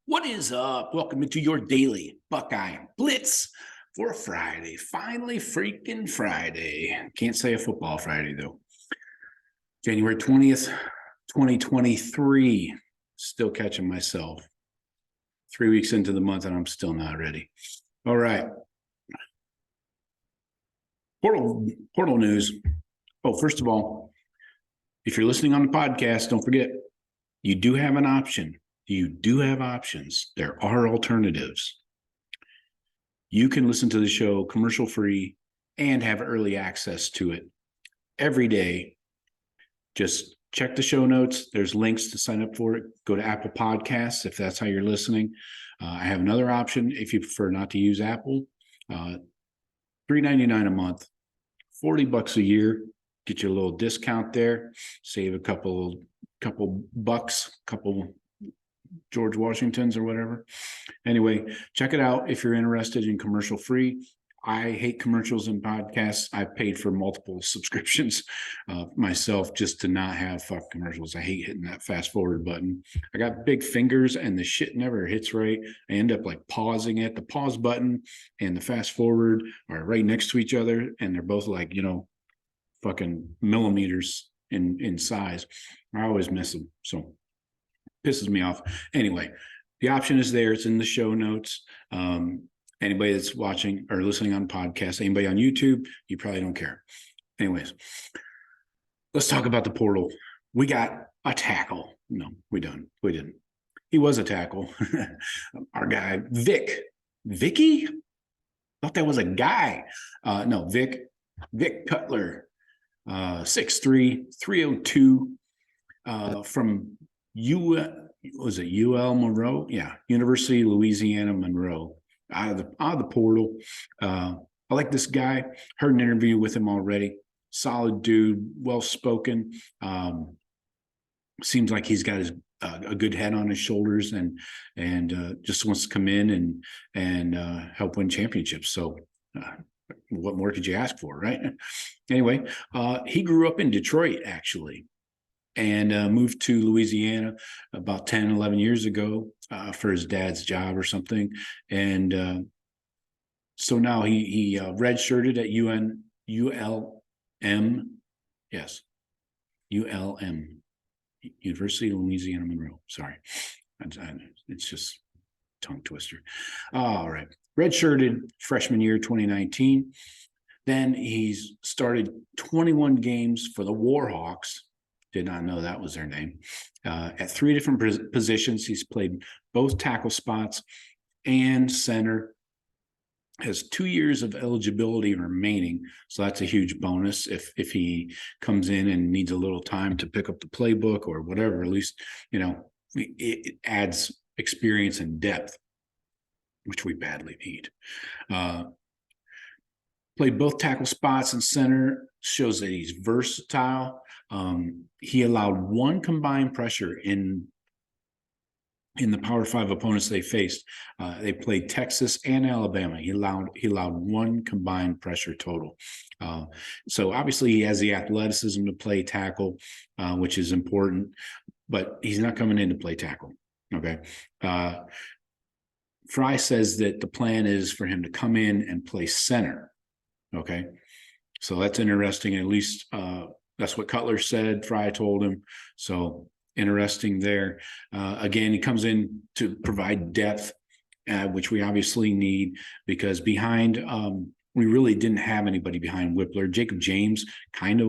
What is up? Welcome into your daily Buckeye Blitz for Friday. Finally, freaking Friday. Can't say a football Friday, though. January 20th, 2023. Still catching myself. 3 weeks into the month, and I'm still not ready. All right. Portal news. Oh, first of all, if you're listening on the podcast, don't forget, you do have an option. You do have options. There are alternatives. You can listen to the show commercial free and have early access to it every day. Just check the show notes. There's links to sign up for it. Go to Apple Podcasts if that's how you're listening. I have another option if you prefer not to use Apple. $3.99 a month, $40 a year. Get you a little discount there. Save a couple bucks, couple George Washingtons or whatever. Anyway, check it out if you're interested in commercial free. I hate commercials in podcasts. I've paid for multiple subscriptions myself just to not have commercials. I hate hitting that fast forward button. I got big fingers and the shit never hits right. I end up like pausing it. The pause button and the fast forward are right next to each other, and they're both like, fucking millimeters in size. I always miss them. So pisses me off. Anyway, the option is there. It's in the show notes. Anybody that's watching or listening on podcasts, anybody on YouTube, you probably don't care. Anyways, let's talk about the portal. We got a tackle. No, we didn't. He was a tackle. Our guy, Vicky? Thought that was a guy. No, Vic Cutler, 6'3", 302, from Monroe? Yeah, University of Louisiana-Monroe, out of the portal. I like this guy. Heard an interview with him already. Solid dude, well-spoken. Seems like he's got a good head on his shoulders and just wants to come in and help win championships. So what more could you ask for, right? Anyway, he grew up in Detroit, actually, and moved to Louisiana about 10, 11 years ago for his dad's job or something. And so now he redshirted at ULM. Yes, ULM, University of Louisiana-Monroe. Sorry. It's just tongue twister. All right. Redshirted freshman year 2019. Then he's started 21 games for the Warhawks. Did not know that was their name. At 3 different positions. He's played both tackle spots and center. Has 2 years of eligibility remaining, so that's a huge bonus if he comes in and needs a little time to pick up the playbook or whatever. At least, it adds experience and depth, which we badly need. Played both tackle spots and center, shows that he's versatile. He allowed 1 combined pressure in the Power 5 opponents they faced. They played Texas and Alabama. He allowed 1 combined pressure total. So obviously he has the athleticism to play tackle, which is important, but he's not coming in to play tackle. Okay. Fry says that the plan is for him to come in and play center. Okay. So that's interesting. At least that's what Cutler said. Fry told him. So interesting there. Again, he comes in to provide depth, which we obviously need, because behind, we really didn't have anybody behind Whippler. Jacob James kind of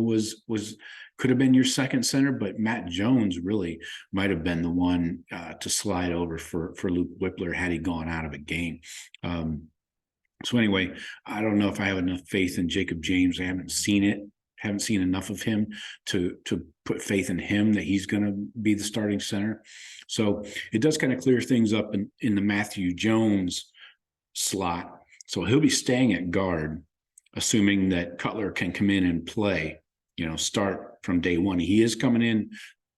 could have been your second center, but Matt Jones really might have been the one to slide over for Luke Whippler had he gone out of a game. So anyway, I don't know if I have enough faith in Jacob James. I haven't seen enough of him to put faith in him that he's going to be the starting center. So it does kind of clear things up in the Matthew Jones slot. So he'll be staying at guard, assuming that Cutler can come in and play, start from day one. He is coming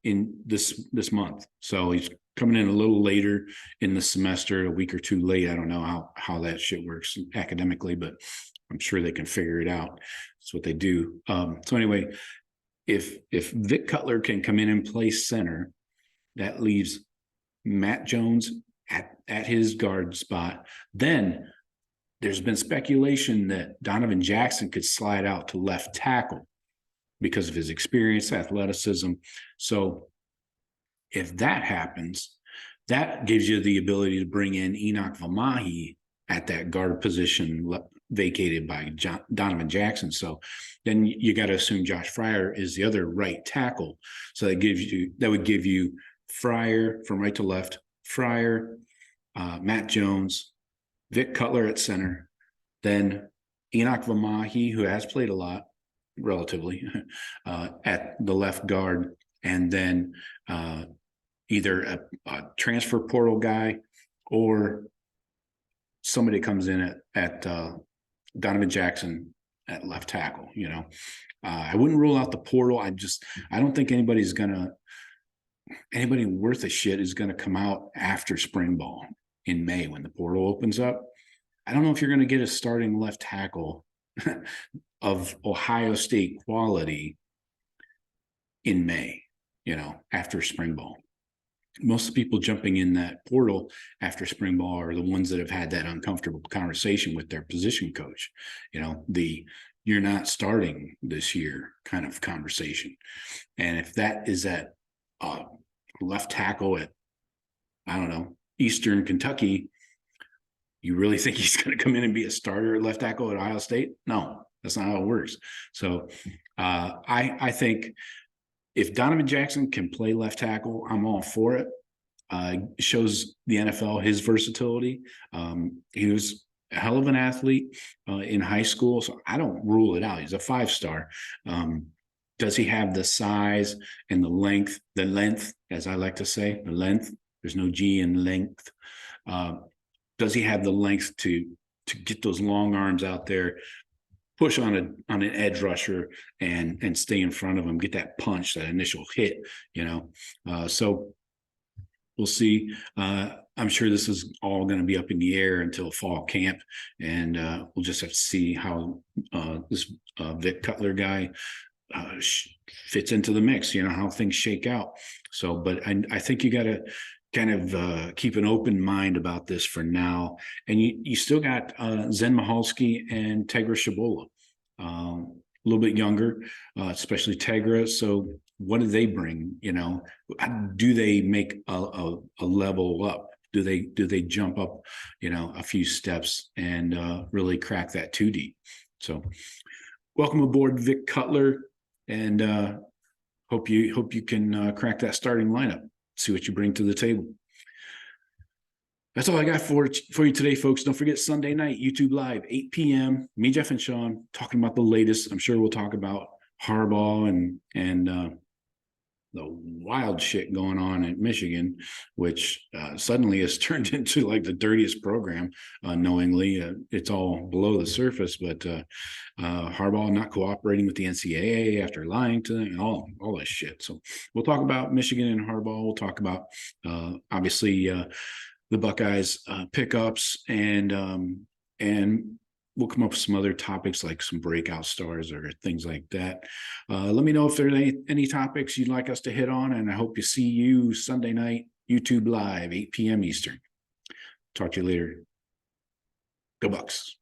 in this month. So he's coming in a little later in the semester, a week or two late. I don't know how that shit works academically, but I'm sure they can figure it out. That's what they do. So anyway, if Vic Cutler can come in and play center, that leaves Matt Jones at his guard spot. Then there's been speculation that Donovan Jackson could slide out to left tackle because of his experience, athleticism. So if that happens, that gives you the ability to bring in Enoch Vamahi at that guard position vacated by Donovan Jackson. So then you got to assume Josh Fryer is the other right tackle. So that would give you Fryer from right to left, Fryer, Matt Jones, Vic Cutler at center, then Enoch Vamahi, who has played a lot, relatively, at the left guard, and then either a transfer portal guy or somebody comes in at Donovan Jackson at left tackle. I wouldn't rule out the portal. I don't think anybody worth a shit is going to come out after spring ball in May when the portal opens up. I don't know if you're going to get a starting left tackle of Ohio State quality in May, after spring ball. Most of the people jumping in that portal after spring ball are the ones that have had that uncomfortable conversation with their position coach, you're not starting this year kind of conversation. And if that is at left tackle at, I don't know, Eastern Kentucky, you really think he's going to come in and be a starter at left tackle at Ohio State? No, that's not how it works. So I think if Donovan Jackson can play left tackle, I'm all for it. It shows the NFL his versatility. He was a hell of an athlete in high school, so I don't rule it out. He's a 5-star. Does he have the size and the length, as I like to say, the length? There's no G in length. Does he have the length to get those long arms out there, push on an edge rusher and stay in front of him, get that punch, that initial hit, so we'll see. I'm sure this is all going to be up in the air until fall camp, and we'll just have to see how this Vic Cutler guy fits into the mix, how things shake out. So, but I think you got to kind of keep an open mind about this for now. And you still got Zen Michalski and Tegra Shabola, a little bit younger, especially Tegra. So what do they bring? Do they make a level up? Do they jump up, a few steps and really crack that 2D? So welcome aboard, Vic Cutler, and hope you can crack that starting lineup. See what you bring to the table. That's all I got for you today, folks. Don't forget Sunday night, YouTube Live, 8 p.m. Me, Jeff, and Sean talking about the latest. I'm sure we'll talk about Harbaugh and the wild shit going on at Michigan, which suddenly has turned into like the dirtiest program, knowingly. It's all below the surface, but Harbaugh not cooperating with the NCAA after lying to them, and all this shit. So we'll talk about Michigan and Harbaugh. We'll talk about, obviously, the Buckeyes pickups, and we'll come up with some other topics like some breakout stars or things like that. Let me know if there's any topics you'd like us to hit on, and I hope to see you Sunday night, YouTube Live, 8 p.m. Eastern. Talk to you later. Go Bucks.